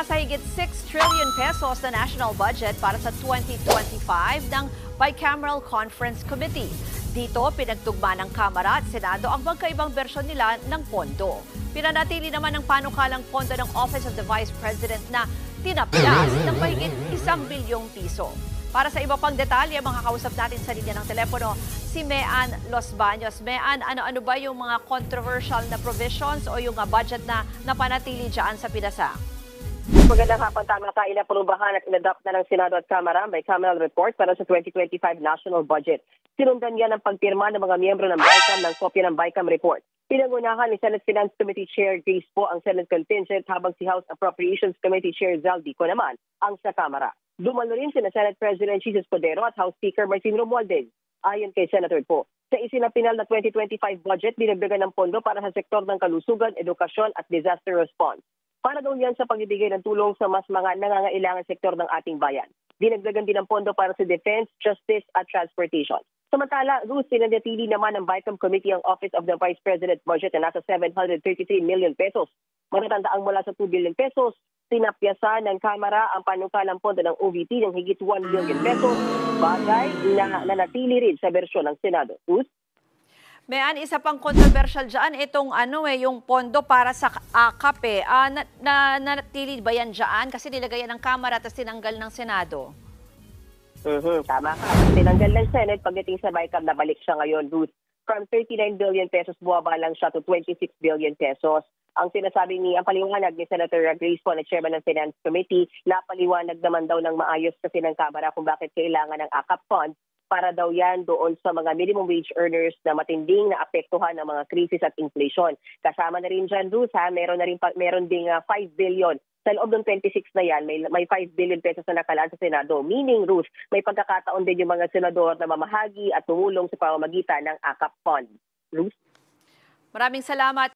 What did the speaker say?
sa higit 6 trillion pesos na national budget para sa 2025 ng Bicameral Conference Committee. Dito, pinagtugma ng Kamara at Senado ang magkaibang bersyon nila ng pondo. Pinanatili naman ng panukalang pondo ng Office of the Vice President na tinapyas ng mahigit 1 bilyong piso. Para sa iba pang detalye, makakausap natin sa linya ng telepono si Mean Los Baños. Mean, ano-ano ba yung mga controversial na provisions o yung budget na napanatili dyan sa pinasa? Magandang hapon, tama ka. Inaprobahan at inadopt na ng Senado at Kamara ang bicameral report para sa 2025 national budget. Sinundan yan ang pagpirma ng mga miyembro ng BICAM ng kopya ng BICAM report. Pinangunahan ni Senate Finance Committee Chair Grace Poe ang Senate contingent habang si House Appropriations Committee Chair Zaldi ko naman ang sa Kamara. Dumalo rin sina Senate President Jesus Codero at House Speaker Martin Romualdez. Ayon kay Senator Poe, sa isinapinal na 2025 budget, dinagdagan ng pondo para sa sektor ng kalusugan, edukasyon at disaster response. Para daw yan sa pagbibigay ng tulong sa mas mga nangangailangan sektor ng ating bayan. Dinagdagan din ng pondo para sa defense, justice at transportation. Samantala, Ruth, pinanatili naman ng BICAM Committee ang Office of the Vice President budget na nasa 733 million pesos. Matatandaang mula sa 2 billion pesos, tinapyasan ng Kamara ang panukalang pondo ng OVP ng higit 1 billion pesos, bagay na nanatili rin sa bersyon ng Senado. Ruth? Mean, isa pang controversial dyan, itong yung pondo para sa AKAP. Nanatili ba yan dyan? Kasi nilagay yan ng Kamara at tinanggal ng Senado. Tama ka. Tinanggal ng Senate pagdating sa BICAM, nabalik siya ngayon, Ruth. From 39 billion pesos, buwaba lang siya to 26 billion pesos. Ang sinasabi ang paliwanag ni Senator Grace Poe na chairman ng Finance Committee, napaliwanag naman daw ng maayos kasi ng Kamara kung bakit kailangan ng AKAP funds para daw yan doon sa mga minimum wage earners na matinding na apektuhan ng mga krisis at inflation. Kasama na rin dyan, Ruth, meron ding 5 billion. Sa loob ng 26 na yan, may 5 billion pesos na nakalaan sa Senado. Meaning, Ruth, may pagkakataon din yung mga senador na mamahagi at tumulong sa pamamagitan ng AKAP fund. Ruth? Maraming salamat.